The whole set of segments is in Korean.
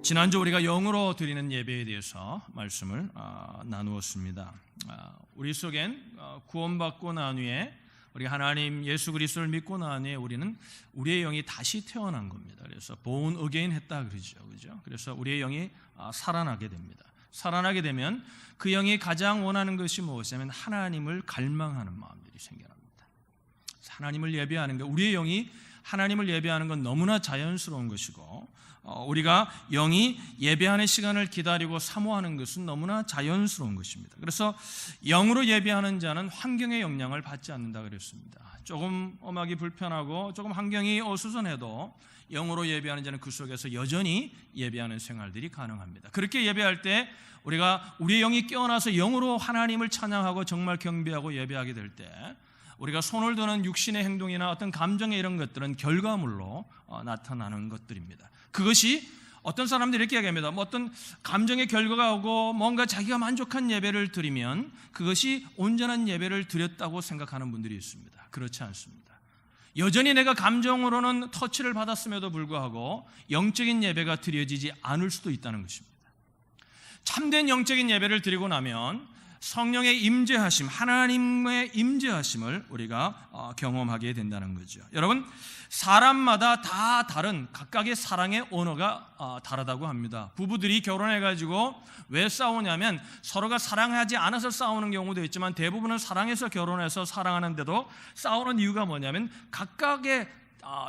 지난주 우리가 영으로 드리는 예배에 대해서 말씀을 나누었습니다. 우리 속엔 구원받고 난 후에 우리가 하나님 예수 그리스도를 믿고 난 후에 우리는 우리의 영이 다시 태어난 겁니다. 그래서 born again 했다 그러죠. 그죠? 그래서 우리의 영이 살아나게 됩니다. 살아나게 되면 그 영이 가장 원하는 것이 무엇이냐면 하나님을 갈망하는 마음들이 생겨납니다. 하나님을 예배하는 것, 우리의 영이 하나님을 예배하는 건 너무나 자연스러운 것이고 우리가 영이 예배하는 시간을 기다리고 사모하는 것은 너무나 자연스러운 것입니다. 그래서 영으로 예배하는 자는 환경의 영향을 받지 않는다 그랬습니다. 조금 음악이 불편하고 조금 환경이 어수선해도 영으로 예배하는 자는 그 속에서 여전히 예배하는 생활들이 가능합니다. 그렇게 예배할 때 우리가 우리의 영이 깨어나서 영으로 하나님을 찬양하고 정말 경배하고 예배하게 될 때 우리가 손을 드는 육신의 행동이나 어떤 감정의 이런 것들은 결과물로 나타나는 것들입니다. 그것이 어떤 사람들이 이렇게 얘기합니다. 어떤 감정의 결과가 오고 뭔가 자기가 만족한 예배를 드리면 그것이 온전한 예배를 드렸다고 생각하는 분들이 있습니다. 그렇지 않습니다. 여전히 내가 감정으로는 터치를 받았음에도 불구하고 영적인 예배가 드려지지 않을 수도 있다는 것입니다. 참된 영적인 예배를 드리고 나면 성령의 임재하심, 하나님의 임재하심을 우리가 경험하게 된다는 거죠. 여러분, 사람마다 다 다른 각각의 사랑의 언어가 다르다고 합니다. 부부들이 결혼해가지고 왜 싸우냐면 서로가 사랑하지 않아서 싸우는 경우도 있지만 대부분은 사랑해서 결혼해서 사랑하는데도 싸우는 이유가 뭐냐면 각각의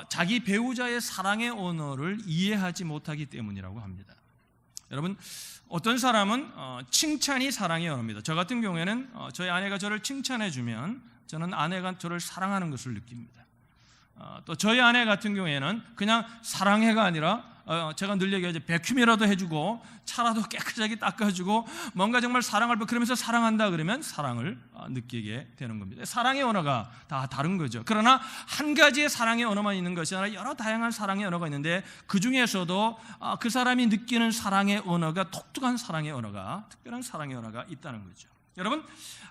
자기 배우자의 사랑의 언어를 이해하지 못하기 때문이라고 합니다. 여러분, 어떤 사람은 칭찬이 사랑의 언어입니다. 저 같은 경우에는 저희 아내가 저를 칭찬해 주면 저는 아내가 저를 사랑하는 것을 느낍니다. 또 저희 아내 같은 경우에는 그냥 사랑해가 아니라 제가 늘 얘기하죠. 백큐미라도 해주고 차라도 깨끗하게 닦아주고 뭔가 정말 사랑을 그러면서 사랑한다 그러면 사랑을 느끼게 되는 겁니다. 사랑의 언어가 다 다른 거죠. 그러나 한 가지의 사랑의 언어만 있는 것이 아니라 여러 다양한 사랑의 언어가 있는데 그 중에서도 그 사람이 느끼는 사랑의 언어가 독특한 사랑의 언어가 특별한 사랑의 언어가 있다는 거죠. 여러분,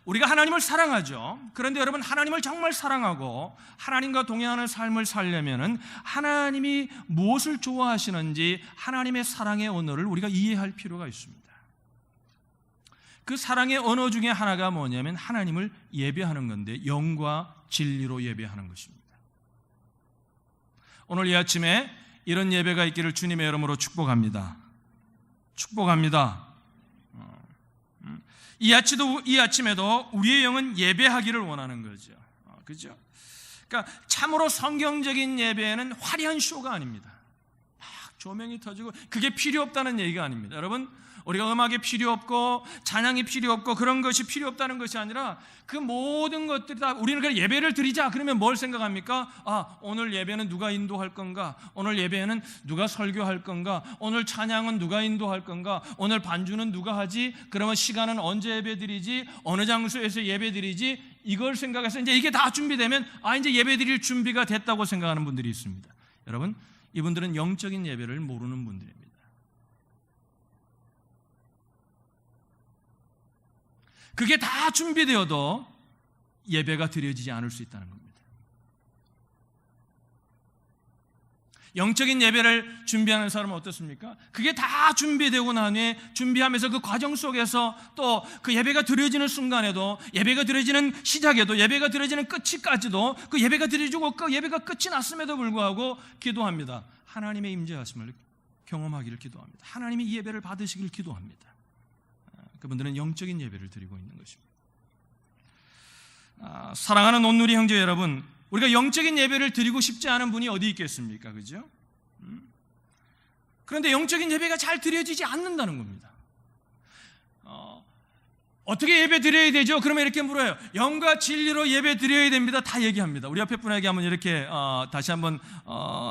우리가 하나님을 사랑하죠. 그런데 여러분, 하나님을 정말 사랑하고 하나님과 동행하는 삶을 살려면은 하나님이 무엇을 좋아하시는지 하나님의 사랑의 언어를 우리가 이해할 필요가 있습니다. 그 사랑의 언어 중에 하나가 뭐냐면 하나님을 예배하는 건데 영과 진리로 예배하는 것입니다. 오늘 이 아침에 이런 예배가 있기를 주님의 이름으로 축복합니다. 축복합니다. 이 아침에도 우리의 영은 예배하기를 원하는 거죠. 그죠? 그러니까 참으로 성경적인 예배는 화려한 쇼가 아닙니다. 막 조명이 터지고 그게 필요 없다는 얘기가 아닙니다. 여러분, 우리가 음악이 필요 없고 찬양이 필요 없고 그런 것이 필요 없다는 것이 아니라 그 모든 것들이 다 우리는 그냥 예배를 드리자 그러면 뭘 생각합니까? 오늘 예배는 누가 인도할 건가? 오늘 예배는 누가 설교할 건가? 오늘 찬양은 누가 인도할 건가? 오늘 반주는 누가 하지? 그러면 시간은 언제 예배 드리지? 어느 장소에서 예배 드리지? 이걸 생각해서 이제 이게 다 준비되면 이제 예배 드릴 준비가 됐다고 생각하는 분들이 있습니다. 여러분, 이분들은 영적인 예배를 모르는 분들입니다. 그게 다 준비되어도 예배가 드려지지 않을 수 있다는 겁니다. 영적인 예배를 준비하는 사람은 어떻습니까? 그게 다 준비되고 난 후에 준비하면서 그 과정 속에서 또 그 예배가 드려지는 순간에도 예배가 드려지는 시작에도 예배가 드려지는 끝까지도 그 예배가 드려지고 그 예배가 끝이 났음에도 불구하고 기도합니다. 하나님의 임재하심을 경험하기를 기도합니다. 하나님이 이 예배를 받으시기를 기도합니다. 그분들은 영적인 예배를 드리고 있는 것입니다. 사랑하는 온누리 형제 여러분, 우리가 영적인 예배를 드리고 싶지 않은 분이 어디 있겠습니까? 그죠? 그런데 영적인 예배가 잘 드려지지 않는다는 겁니다. 어떻게 예배 드려야 되죠? 그러면 이렇게 물어요. 영과 진리로 예배 드려야 됩니다. 다 얘기합니다. 우리 앞에 분에게 한번 이렇게 다시 한번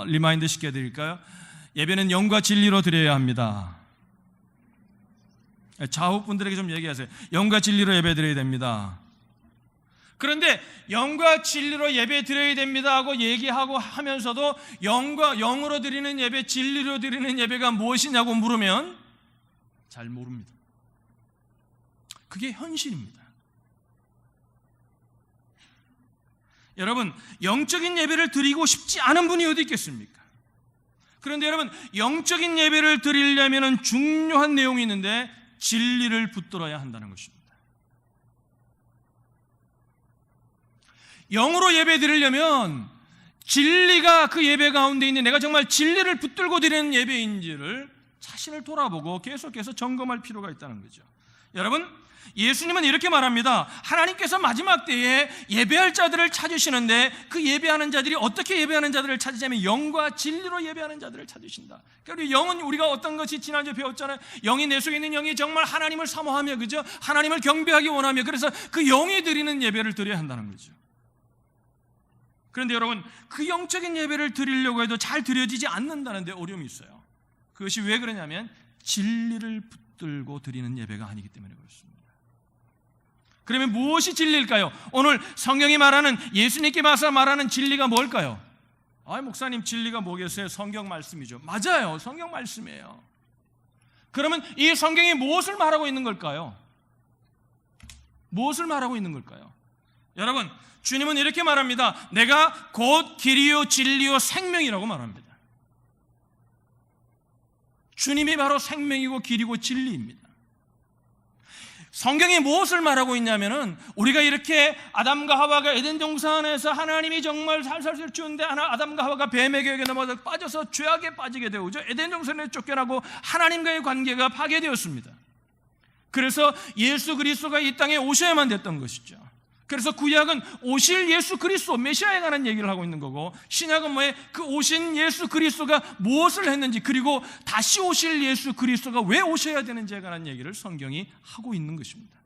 리마인드 시켜드릴까요? 예배는 영과 진리로 드려야 합니다. 좌우분들에게 좀 얘기하세요. 영과 진리로 예배 드려야 됩니다. 그런데 영과 진리로 예배 드려야 됩니다 하고 얘기하고 하면서도 영으로 드리는 예배, 진리로 드리는 예배가 무엇이냐고 물으면 잘 모릅니다. 그게 현실입니다. 여러분, 영적인 예배를 드리고 싶지 않은 분이 어디 있겠습니까? 그런데 여러분, 영적인 예배를 드리려면 중요한 내용이 있는데 진리를 붙들어야 한다는 것입니다. 영으로 예배 드리려면 진리가 그 예배 가운데 있는 내가 정말 진리를 붙들고 드리는 예배인지를 자신을 돌아보고 계속해서 점검할 필요가 있다는 거죠. 여러분, 예수님은 이렇게 말합니다. 하나님께서 마지막 때에 예배할 자들을 찾으시는데 그 예배하는 자들이 어떻게 예배하는 자들을 찾으냐면 영과 진리로 예배하는 자들을 찾으신다. 그러니까 영은 우리가 어떤 것이 지난주에 배웠잖아요. 영이 내 속에 있는 영이 정말 하나님을 사모하며, 그죠? 하나님을 경배하기 원하며, 그래서 그 영이 드리는 예배를 드려야 한다는 거죠. 그런데 여러분, 그 영적인 예배를 드리려고 해도 잘 드려지지 않는다는 데 어려움이 있어요. 그것이 왜 그러냐면 진리를 붙들고 드리는 예배가 아니기 때문에 그렇습니다. 그러면 무엇이 진리일까요? 오늘 성경이 말하는, 예수님께 말하는 진리가 뭘까요? 목사님, 진리가 뭐겠어요? 성경 말씀이죠. 맞아요, 성경 말씀이에요. 그러면 이 성경이 무엇을 말하고 있는 걸까요? 무엇을 말하고 있는 걸까요? 여러분, 주님은 이렇게 말합니다. 내가 곧 길이요 진리요 생명이라고 말합니다. 주님이 바로 생명이고 길이고 진리입니다. 성경이 무엇을 말하고 있냐면은, 우리가 이렇게 아담과 하와가 에덴 동산에서 하나님이 정말 살살 주는데 아담과 하와가 뱀의 교육에 넘어서 빠져서 죄악에 빠지게 되오죠. 에덴 동산에 쫓겨나고 하나님과의 관계가 파괴되었습니다. 그래서 예수 그리스도가 이 땅에 오셔야만 됐던 것이죠. 그래서 구약은 오실 예수 그리스도, 메시아에 관한 얘기를 하고 있는 거고, 신약은 뭐에 그 오신 예수 그리스도가 무엇을 했는지, 그리고 다시 오실 예수 그리스도가 왜 오셔야 되는지에 관한 얘기를 성경이 하고 있는 것입니다.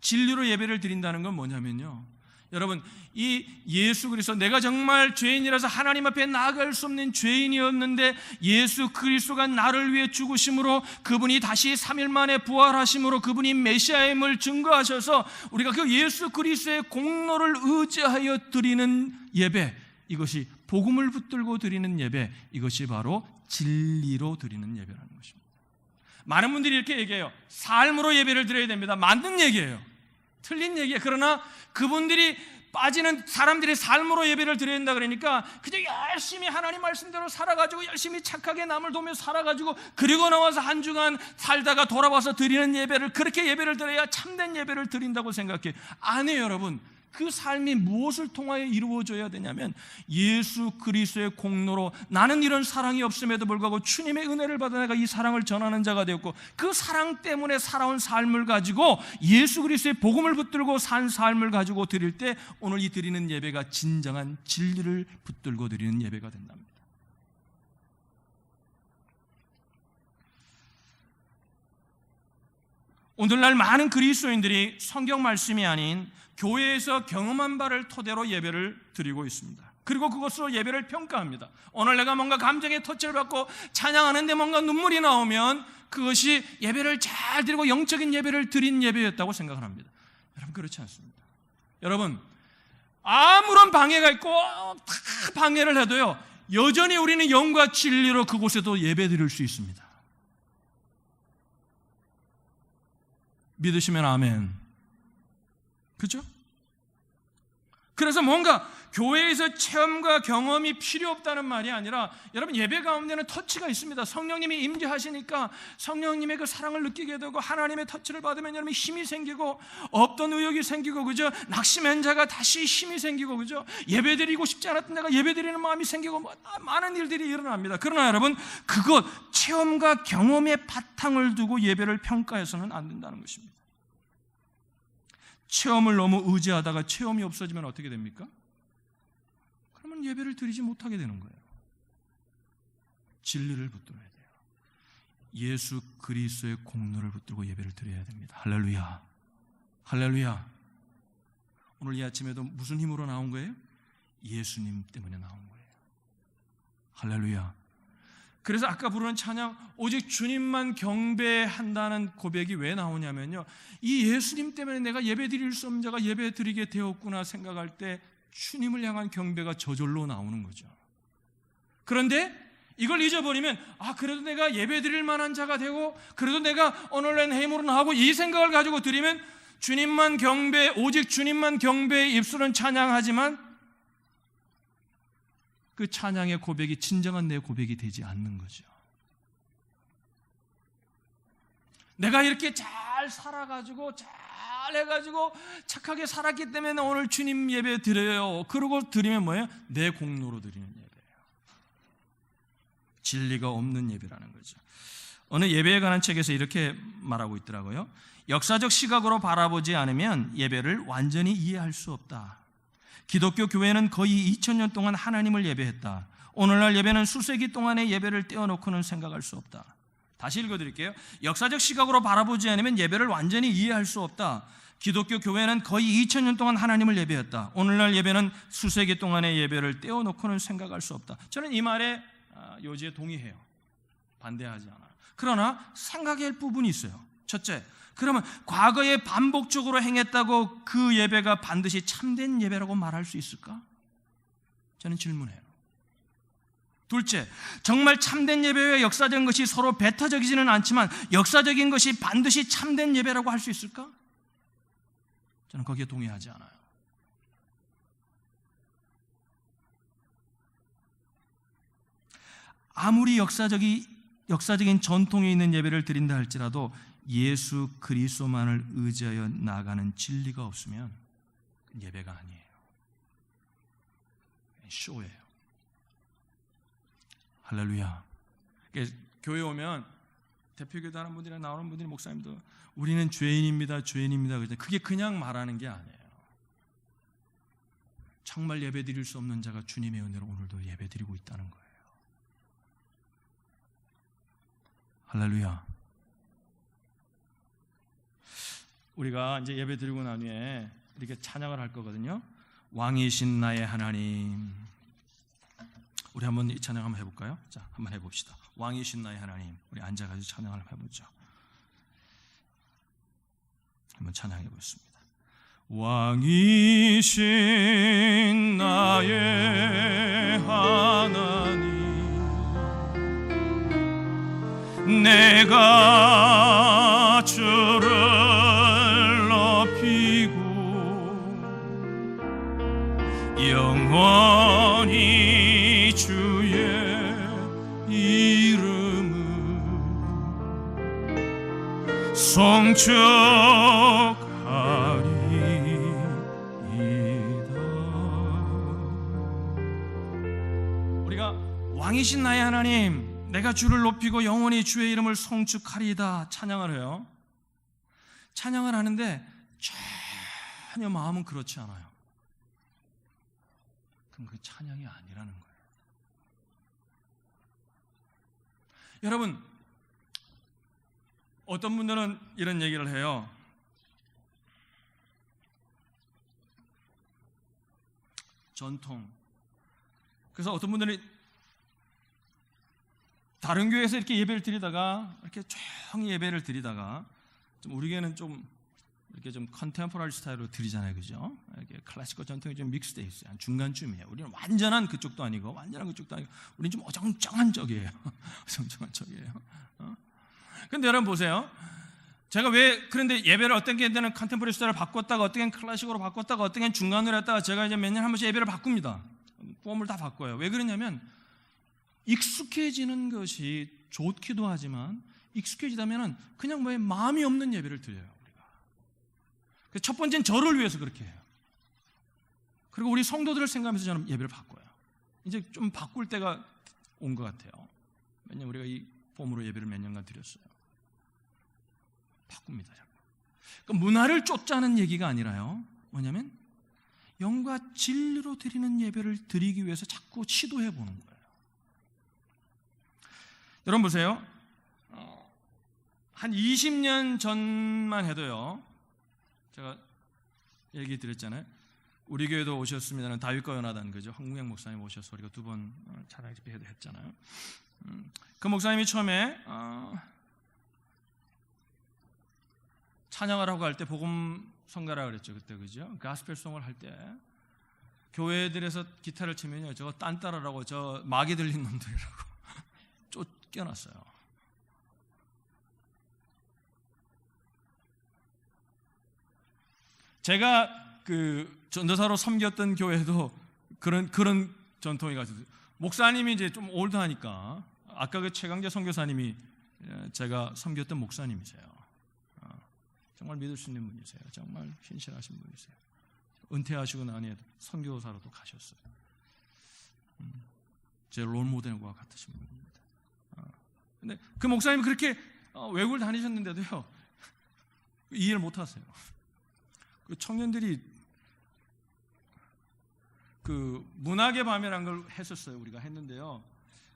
진리로 예배를 드린다는 건 뭐냐면요, 여러분, 이 예수 그리스도, 내가 정말 죄인이라서 하나님 앞에 나아갈 수 없는 죄인이었는데 예수 그리스도가 나를 위해 죽으심으로, 그분이 다시 3일 만에 부활하심으로 그분이 메시아임을 증거하셔서 우리가 그 예수 그리스도의 공로를 의지하여 드리는 예배, 이것이 복음을 붙들고 드리는 예배, 이것이 바로 진리로 드리는 예배라는 것입니다. 많은 분들이 이렇게 얘기해요. 삶으로 예배를 드려야 됩니다. 맞는 얘기예요. 틀린 얘기예요. 그러나 그분들이 빠지는 사람들이 삶으로 예배를 드려야 된다 그러니까 그저 열심히 하나님 말씀대로 살아가지고 열심히 착하게 남을 도우며 살아가지고 그리고 나와서 한 주간 살다가 돌아와서 드리는 예배를, 그렇게 예배를 드려야 참된 예배를 드린다고 생각해요. 아니에요, 여러분. 그 삶이 무엇을 통하여 이루어져야 되냐면 예수 그리스도의 공로로, 나는 이런 사랑이 없음에도 불구하고 주님의 은혜를 받아 내가 이 사랑을 전하는 자가 되었고, 그 사랑 때문에 살아온 삶을 가지고 예수 그리스도의 복음을 붙들고 산 삶을 가지고 드릴 때 오늘 이 드리는 예배가 진정한 진리를 붙들고 드리는 예배가 된답니다. 오늘날 많은 그리스도인들이 성경 말씀이 아닌 교회에서 경험한 바를 토대로 예배를 드리고 있습니다. 그리고 그것으로 예배를 평가합니다. 오늘 내가 뭔가 감정의 터치를 받고 찬양하는데 뭔가 눈물이 나오면 그것이 예배를 잘 드리고 영적인 예배를 드린 예배였다고 생각을 합니다. 여러분, 그렇지 않습니다. 여러분, 아무런 방해가 있고 다 방해를 해도요, 여전히 우리는 영과 진리로 그곳에도 예배 드릴 수 있습니다. 믿으시면 아멘. 그죠? 그래서 뭔가 교회에서 체험과 경험이 필요 없다는 말이 아니라, 여러분, 예배 가운데는 터치가 있습니다. 성령님이 임재하시니까 성령님의 그 사랑을 느끼게 되고 하나님의 터치를 받으면 여러분 힘이 생기고 없던 의욕이 생기고, 그죠? 낙심한 자가 다시 힘이 생기고, 그죠? 예배 드리고 싶지 않았던 내가 예배 드리는 마음이 생기고, 많은 일들이 일어납니다. 그러나 여러분, 그것 체험과 경험의 바탕을 두고 예배를 평가해서는 안 된다는 것입니다. 체험을 너무 의지하다가 체험이 없어지면 어떻게 됩니까? 그러면 예배를 드리지 못하게 되는 거예요. 진리를 붙들어야 돼요. 예수 그리스도의 공로를 붙들고 예배를 드려야 됩니다. 할렐루야, 할렐루야. 오늘 이 아침에도 무슨 힘으로 나온 거예요? 예수님 때문에 나온 거예요. 할렐루야. 그래서 아까 부르는 찬양, 오직 주님만 경배한다는 고백이 왜 나오냐면요, 이 예수님 때문에 내가 예배 드릴 수 없는 자가 예배 드리게 되었구나 생각할 때 주님을 향한 경배가 저절로 나오는 거죠. 그런데 이걸 잊어버리면, 그래도 내가 예배 드릴 만한 자가 되고, 그래도 내가 오늘날 해물은 하고, 이 생각을 가지고 드리면 주님만 경배, 오직 주님만 경배의 입술은 찬양하지만 그 찬양의 고백이 진정한 내 고백이 되지 않는 거죠. 내가 이렇게 잘 살아가지고 잘해가지고 착하게 살았기 때문에 오늘 주님 예배 드려요. 그러고 드리면 뭐예요? 내 공로로 드리는 예배예요. 진리가 없는 예배라는 거죠. 어느 예배에 관한 책에서 이렇게 말하고 있더라고요. 역사적 시각으로 바라보지 않으면 예배를 완전히 이해할 수 없다. 기독교 교회는 거의 2000년 동안 하나님을 예배했다. 오늘날 예배는 수세기 동안의 예배를 떼어놓고는 생각할 수 없다. 다시 읽어드릴게요. 역사적 시각으로 바라보지 않으면 예배를 완전히 이해할 수 없다. 기독교 교회는 거의 2000년 동안 하나님을 예배했다. 오늘날 예배는 수세기 동안의 예배를 떼어놓고는 생각할 수 없다. 저는 이 말에 요지에 동의해요. 반대하지 않아요. 그러나 생각할 부분이 있어요. 첫째, 그러면 과거에 반복적으로 행했다고 그 예배가 반드시 참된 예배라고 말할 수 있을까? 저는 질문해요. 둘째, 정말 참된 예배와 역사적인 것이 서로 배타적이지는 않지만 역사적인 것이 반드시 참된 예배라고 할 수 있을까? 저는 거기에 동의하지 않아요. 아무리 역사적인 전통이 있는 예배를 드린다 할지라도 예수 그리스도만을 의지하여 나가는 진리가 없으면 예배가 아니에요. 쇼예요. 할렐루야. 교회 오면 대표교도 하는 분들이나 나오는 분들이 목사님도 우리는 죄인입니다. 죄인입니다. 그게 그냥 말하는 게 아니에요. 정말 예배 드릴 수 없는 자가 주님의 은혜로 오늘도 예배 드리고 있다는 거예요. 할렐루야. 우리가 이제 예배 드리고 난 후에 이렇게 찬양을 할 거거든요. 왕이신 나의 하나님. 우리 한번 이 찬양 한번 해볼까요? 자, 한번 해봅시다. 왕이신 나의 하나님. 우리 앉아가지고 찬양을 해보죠. 한번 찬양해 보겠습니다. 왕이신 나의 하나님, 내가 주를 높이고 영원히 주의 이름을 송축하리이다. 우리가 왕이신 나의 하나님, 내가 주를 높이고 영원히 주의 이름을 송축하리이다 찬양을 해요. 찬양을 하는데 전혀 마음은 그렇지 않아요. 그럼 그 찬양이 아니라는 거예요. 여러분, 어떤 분들은 이런 얘기를 해요. 전통. 그래서 어떤 분들이 다른 교회에서 이렇게 예배를 드리다가 이렇게 조용히 예배를 드리다가 좀 우리 교회는 좀 이렇게 좀 컨템포러리 스타일로 드리잖아요, 그죠? 이렇게 클래식과 전통이 좀 믹스되어 있어요. 한 중간쯤이에요. 우리는 완전한 그쪽도 아니고 완전한 그쪽도 아니고 우리는 좀 어정쩡한 쪽이에요. 어정쩡한 쪽이에요. 근데 여러분 보세요. 제가 왜 그런데 예배를 어떤 게는 컨템포러리 스타일을 바꿨다가 어떤 게 클래식으로 바꿨다가 어떤 게 중간으로 했다가 제가 이제 몇 년에 한 번씩 예배를 바꿉니다. 폼을 다 바꿔요. 왜 그러냐면 익숙해지는 것이 좋기도 하지만 익숙해지다면 그냥 뭐 마음이 없는 예배를 드려요. 우리가 첫 번째는 저를 위해서 그렇게 해요. 그리고 우리 성도들을 생각하면서 저는 예배를 바꿔요. 이제 좀 바꿀 때가 온 것 같아요. 왜냐면 우리가 이 폼으로 예배를 몇 년간 드렸어요. 바꿉니다. 자꾸. 그러니까 문화를 쫓자는 얘기가 아니라요. 뭐냐면 영과 진리로 드리는 예배를 드리기 위해서 자꾸 시도해 보는 거예요. 여러분 보세요. 한 20년 전만 해도요. 제가 얘기 드렸잖아요. 우리 교회도 오셨습니다는 다윗과 요나단, 그죠? 황무영 목사님 오셔서 우리가 두 번 찬양 집회도 했잖아요. 그 목사님이 처음에 찬양을 하고 할 때 복음 성가라 그랬죠, 그때, 그죠? 가스펠송을 할 때 교회들에서 기타를 치면요, 저거 딴따라라고, 저 마귀 들린 놈들이라고 쫓겨났어요. 제가 그 전도사로 섬겼던 교회도 그런 전통이 가지고 목사님이 이제 좀 올드하니까 아까 그 최강재 선교사님이 제가 섬겼던 목사님이세요. 정말 믿을 수 있는 분이세요. 정말 신실하신 분이세요. 은퇴하시고 난 후에 선교사로 또 가셨어요. 제 롤모델과 같으신 분입니다. 근데 그 목사님이 그렇게 외국을 다니셨는데도요, 이해를 못 하세요. 그 청년들이 그 문학의 밤이라는 걸 했었어요. 우리가 했는데요.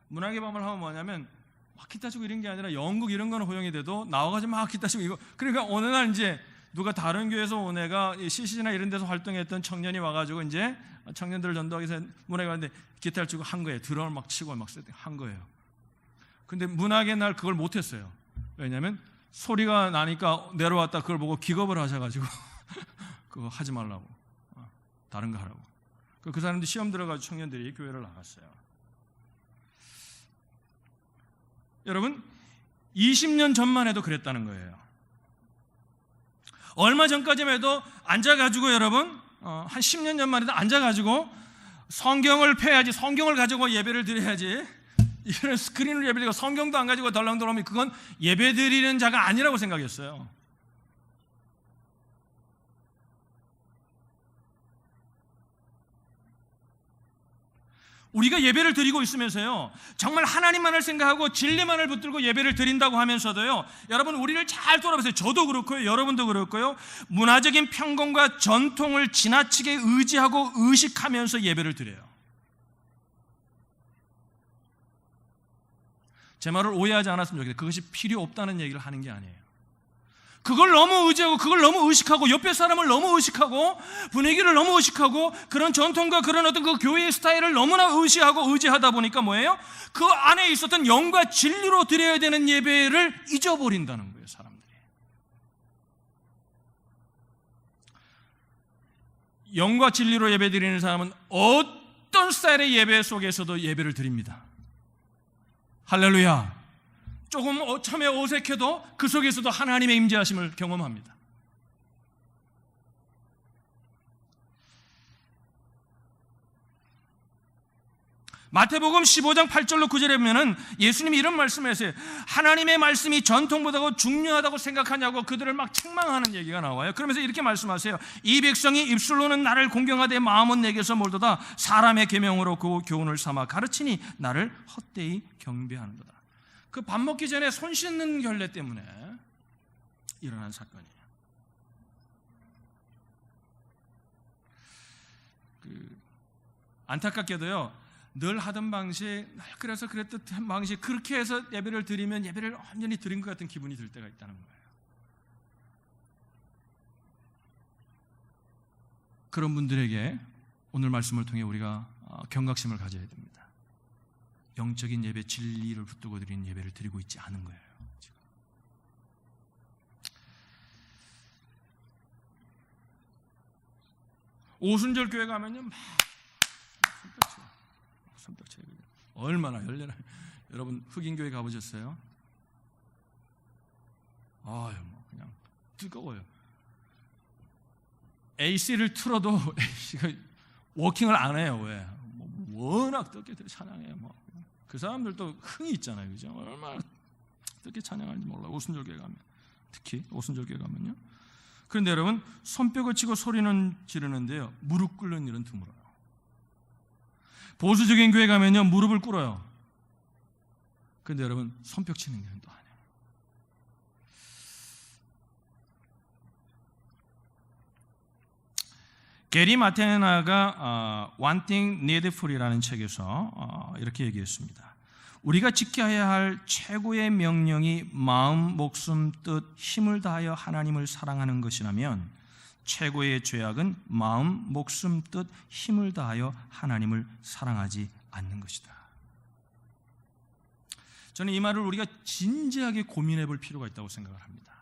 문학의 밤을 하면 뭐냐면 막 기타 치고 이런 게 아니라 연극 이런 거는 허용이 돼도 나와가지고 막 기타 치고 이거. 그러니까 어느 날 이제 누가 다른 교회에서 온 애가 CC나 이런 데서 활동했던 청년이 와가지고 이제 청년들을 전도하기 위해서 문학에 왔는데 기타를 치고 한 거예요. 드럼을 막 치고 막 한 거예요. 근데 문학의 날 그걸 못했어요. 왜냐하면 소리가 나니까 내려왔다 그걸 보고 기겁을 하셔가지고 그거 하지 말라고, 다른 거 하라고. 그 사람들이 시험 들어가지고 청년들이 교회를 나갔어요. 여러분 20년 전만 해도 그랬다는 거예요. 얼마 전까지만 해도 앉아가지고 여러분 한 10년 전만 해도 앉아가지고 성경을 펴야지, 성경을 가지고 예배를 드려야지, 이런 스크린을 예배 드리고 성경도 안 가지고 덜렁덜렁하면 그건 예배 드리는 자가 아니라고 생각했어요. 우리가 예배를 드리고 있으면서요, 정말 하나님만을 생각하고 진리만을 붙들고 예배를 드린다고 하면서도요, 여러분 우리를 잘 돌아보세요. 저도 그렇고요, 여러분도 그렇고요, 문화적인 편견과 전통을 지나치게 의지하고 의식하면서 예배를 드려요. 제 말을 오해하지 않았으면 좋겠어요. 그것이 필요 없다는 얘기를 하는 게 아니에요. 그걸 너무 의지하고 그걸 너무 의식하고 옆에 사람을 너무 의식하고 분위기를 너무 의식하고 그런 전통과 그런 어떤 그 교회의 스타일을 너무나 의지하다 보니까 뭐예요? 그 안에 있었던 영과 진리로 드려야 되는 예배를 잊어버린다는 거예요, 사람들이. 영과 진리로 예배 드리는 사람은 어떤 스타일의 예배 속에서도 예배를 드립니다. 할렐루야. 조금 처음에 어색해도 그 속에서도 하나님의 임재하심을 경험합니다. 마태복음 15장 8절로 9절에 보면은 예수님이 이런 말씀을 하세요. 하나님의 말씀이 전통보다 중요하다고 생각하냐고 그들을 막 책망하는 얘기가 나와요. 그러면서 이렇게 말씀하세요. 이 백성이 입술로는 나를 공경하되 마음은 내게서 멀도다. 사람의 계명으로 그 교훈을 삼아 가르치니 나를 헛되이 경배하는도다. 그 밥 먹기 전에 손 씻는 결례 때문에 일어난 사건이에요. 안타깝게도요, 늘 하던 방식, 그래서 그랬던 방식, 그렇게 해서 예배를 드리면 예배를 완전히 드린 것 같은 기분이 들 때가 있다는 거예요. 그런 분들에게 오늘 말씀을 통해 우리가 경각심을 가져야 됩니다. 영적인 예배, 진리를 붙들고 드리는 예배를 드리고 있지 않은 거예요, 지금. 오순절 교회 가면요, 막 손뼉쳐요. 얼마나 열렬한. 여러분 흑인 교회 가보셨어요? 뭐 그냥 뜨거워요. AC를 틀어도 AC가 워킹을 안 해요. 왜? 워낙 뜨겁게 찬양해요. 그 사람들도 흥이 있잖아요, 그죠? 얼마나 뜨겁게 찬양하는지 몰라요. 오순절 교회 가면, 특히 오순절 교회 가면요. 그런데 여러분 손뼉을 치고 소리는 지르는데요, 무릎 꿇는 일은 드물어요. 보수적인 교회 가면요, 무릎을 꿇어요. 그런데 여러분 손뼉 치는 일은 또 아니에요. 게리 마테나가 One Thing Needful이라는 책에서 이렇게 얘기했습니다. 우리가 지켜야 할 최고의 명령이 마음, 목숨, 뜻, 힘을 다하여 하나님을 사랑하는 것이라면 최고의 죄악은 마음, 목숨, 뜻, 힘을 다하여 하나님을 사랑하지 않는 것이다. 저는 이 말을 우리가 진지하게 고민해 볼 필요가 있다고 생각을 합니다.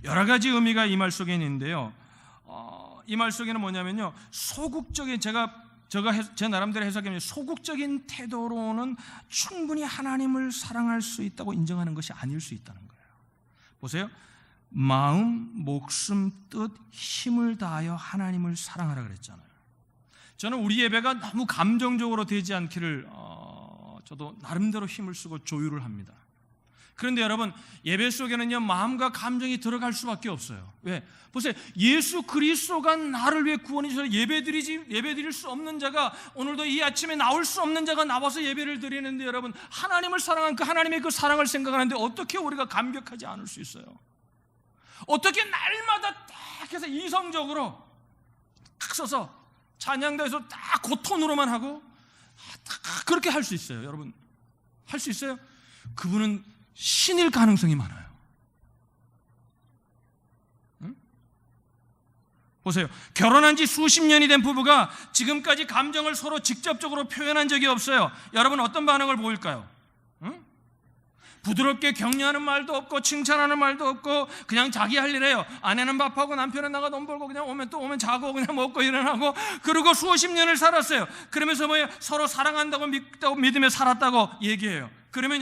여러 가지 의미가 이 말 속에 있는데요, 이 말 속에는 뭐냐면요, 소극적인, 제가 제 나름대로 해석하면 소극적인 태도로는 충분히 하나님을 사랑할 수 있다고 인정하는 것이 아닐 수 있다는 거예요. 보세요. 마음, 목숨, 뜻, 힘을 다하여 하나님을 사랑하라 그랬잖아요. 저는 우리 예배가 너무 감정적으로 되지 않기를 저도 나름대로 힘을 쓰고 조율을 합니다. 그런데 여러분, 예배 속에는요, 마음과 감정이 들어갈 수밖에 없어요. 왜? 보세요. 예수 그리스도가 나를 위해 구원해 주셔서 예배드릴 수 없는 자가, 오늘도 이 아침에 나올 수 없는 자가 나와서 예배를 드리는데, 여러분, 하나님을 사랑한 그 하나님의 그 사랑을 생각하는데 어떻게 우리가 감격하지 않을 수 있어요? 어떻게 날마다 딱 해서 이성적으로 딱 서서 찬양대에서 딱 그 톤으로만 하고 딱 그렇게 할 수 있어요? 여러분, 할 수 있어요? 그분은 신일 가능성이 많아요. 응? 보세요. 결혼한 지 수십 년이 된 부부가 지금까지 감정을 서로 직접적으로 표현한 적이 없어요. 여러분, 어떤 반응을 보일까요? 응? 부드럽게 격려하는 말도 없고 칭찬하는 말도 없고 그냥 자기 할 일 해요. 아내는 밥하고 남편은 나가 돈 벌고 그냥 오면 자고 그냥 먹고 일어나고, 그리고 수십 년을 살았어요. 그러면서 뭐예요? 서로 사랑한다고 믿으며 살았다고 얘기해요. 그러면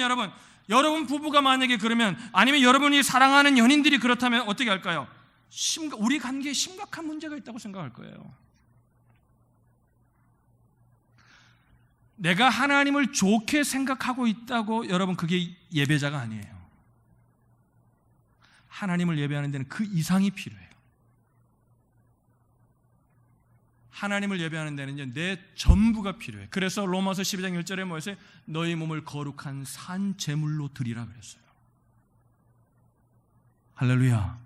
여러분 부부가 만약에 그러면, 아니면 여러분이 사랑하는 연인들이 그렇다면 어떻게 할까요? 우리 관계에 심각한 문제가 있다고 생각할 거예요. 내가 하나님을 좋게 생각하고 있다고, 여러분, 그게 예배자가 아니에요. 하나님을 예배하는 데는 그 이상이 필요해요. 하나님을 예배하는 데는요, 내 전부가 필요해요. 그래서 로마서 12장 1절에 뭐였어요? 너희 몸을 거룩한 산 제물로 드리라 그랬어요. 할렐루야.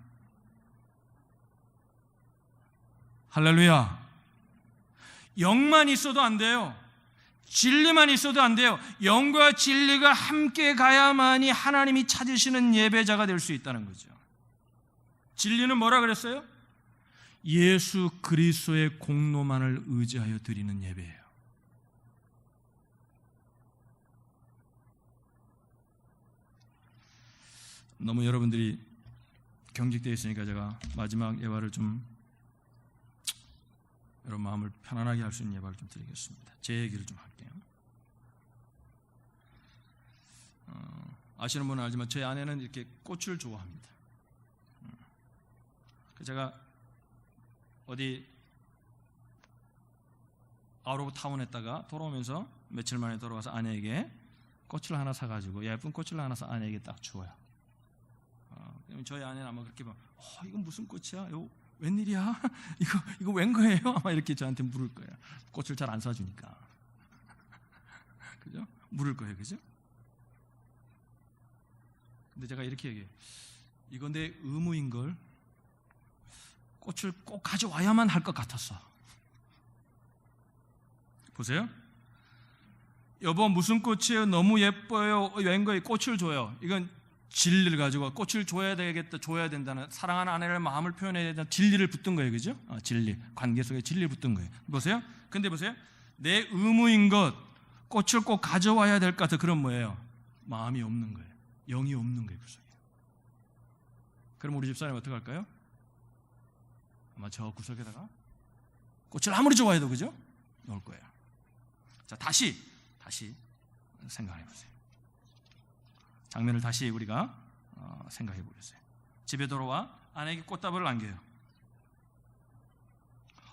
할렐루야. 영만 있어도 안 돼요. 진리만 있어도 안 돼요. 영과 진리가 함께 가야만이 하나님이 찾으시는 예배자가 될 수 있다는 거죠. 진리는 뭐라 그랬어요? 예수 그리스도의 공로만을 의지하여 드리는 예배예요. 너무 여러분들이 경직되어 있으니까 제가 마지막 예화를 좀, 여러분 마음을 편안하게 할 수 있는 예화를 좀 드리겠습니다. 제 얘기를 좀 할게요. 아시는 분은 알지만 제 아내는 이렇게 꽃을 좋아합니다. 제가 어디 아웃 오브 타운 했다가 돌아오면서 며칠 만에 돌아와서 아내에게 꽃을 하나 사가지고, 예쁜 꽃을 하나 사 아내에게 딱 주어요. 그러면 저희 아내는 아마 그렇게 막, 이건 무슨 꽃이야? 이거 웬일이야? 이거 웬 거예요? 아마 이렇게 저한테 물을 거예요. 꽃을 잘 안 사주니까. 그죠? 물을 거예요. 그죠? 근데 제가 이렇게 얘기해요. 이건 내 의무인걸, 꽃을 꼭 가져와야만 할 것 같았어. 보세요. 여보, 무슨 꽃이에요? 너무 예뻐요. 웬 거예요? 꽃을 줘요. 이건 진리를 가지고 꽃을 줘야 되겠다, 줘야 된다는, 사랑하는 아내를 마음을 표현해야 된다는 진리를 붙든 거예요. 그죠? 진리, 관계 속에 진리를 붙든 거예요. 보세요. 근데 보세요. 내 의무인 것, 꽃을 꼭 가져와야 될 것 같아. 그럼 뭐예요? 마음이 없는 거예요. 영이 없는 거예요. 그 속에. 그럼 우리 집사람이 어떻게 할까요? 아마 저 구석에다가 꽃을 아무리 좋아해도, 그죠? 넣을 거예요. 자, 다시 생각해 보세요. 장면을 다시 우리가 생각해 보겠어요. 집에 돌아와 아내에게 꽃다발을 안겨요.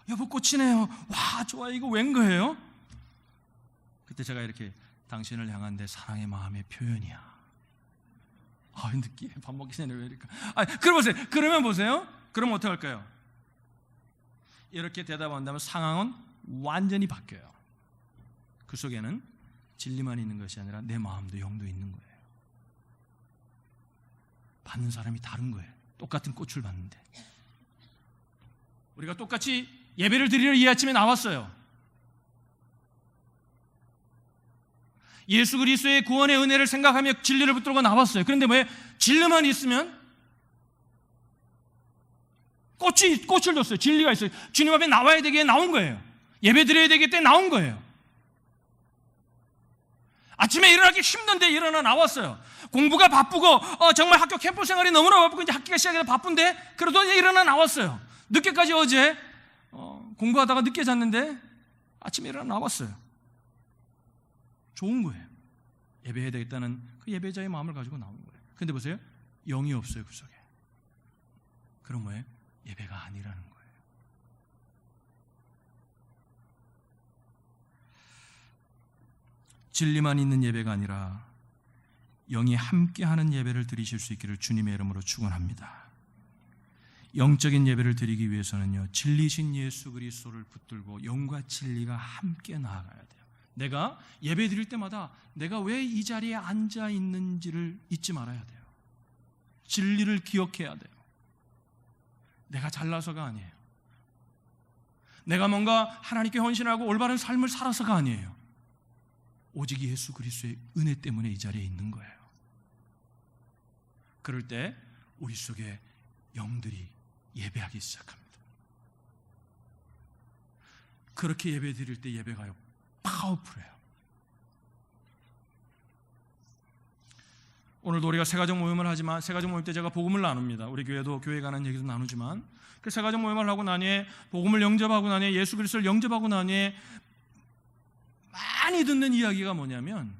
여보, 꽃이네요. 와, 좋아요. 이거 웬 거예요? 그때 제가 이렇게, 당신을 향한 내 사랑의 마음의 표현이야. 느끼해. 밥 먹기 전에 왜 이럴까? 그러면 보세요. 그럼 어떻게 할까요? 이렇게 대답한다면 상황은 완전히 바뀌어요. 그 속에는 진리만 있는 것이 아니라 내 마음도 영도 있는 거예요. 받는 사람이 다른 거예요. 똑같은 꽃을 받는데. 우리가 똑같이 예배를 드리러 이 아침에 나왔어요. 예수 그리스도의 구원의 은혜를 생각하며 진리를 붙들고 나왔어요. 그런데 뭐예요? 진리만 있으면, 꽃을 줬어요. 진리가 있어요. 주님 앞에 나와야 되기에 나온 거예요. 예배 드려야 되기 때문에 나온 거예요. 아침에 일어나기 힘든데 일어나 나왔어요. 공부가 바쁘고 정말 학교 캠프 생활이 너무나 바쁘고 이제 학기가 시작해서 바쁜데 그래도 일어나 나왔어요. 늦게까지 어제 공부하다가 늦게 잤는데 아침에 일어나 나왔어요. 좋은 거예요. 예배해야 되겠다는 그 예배자의 마음을 가지고 나온 거예요. 근데 보세요. 영이 없어요. 그 속에. 그럼 뭐예요? 예배가 아니라는 거예요. 진리만 있는 예배가 아니라 영이 함께하는 예배를 드리실 수 있기를 주님의 이름으로 축원합니다. 영적인 예배를 드리기 위해서는요, 진리신 예수 그리스도를 붙들고 영과 진리가 함께 나아가야 돼요. 내가 예배 드릴 때마다 내가 왜 이 자리에 앉아 있는지를 잊지 말아야 돼요. 진리를 기억해야 돼요. 내가 잘나서가 아니에요. 내가 뭔가 하나님께 헌신하고 올바른 삶을 살아서가 아니에요. 오직 예수 그리스도의 은혜 때문에 이 자리에 있는 거예요. 그럴 때 우리 속에 영들이 예배하기 시작합니다. 그렇게 예배 드릴 때 예배가요, 파워풀해요. 오늘도 우리가 새가족 모임을 하지만, 새가족 모임 때 제가 복음을 나눕니다. 우리 교회도 교회 가는 얘기도 나누지만, 그 새가족 모임을 하고 난 후에 복음을 영접하고 난 후에 예수 그리스도를 영접하고 난 후에 많이 듣는 이야기가 뭐냐면,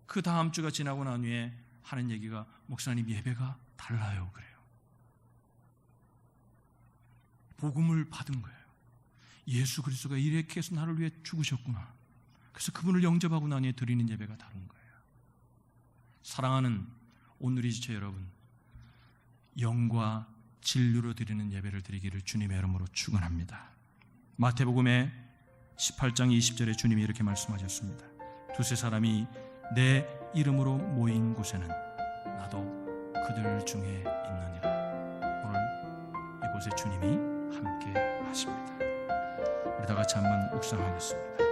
그 다음 주가 지나고 난 후에 하는 얘기가, 목사님 예배가 달라요 그래요. 복음을 받은 거예요. 예수 그리스도가 이렇게 해서 나를 위해 죽으셨구나. 그래서 그분을 영접하고 난 후에 드리는 예배가 다른 거예요. 사랑하는 온누리 지체 여러분, 영과 진리로 드리는 예배를 드리기를 주님의 이름으로 축원합니다. 마태복음의 18장 20절에 주님이 이렇게 말씀하셨습니다. 두세 사람이 내 이름으로 모인 곳에는 나도 그들 중에 있느니라. 오늘 이곳에 주님이 함께 하십니다. 우리 다 같이 한번 묵상하겠습니다.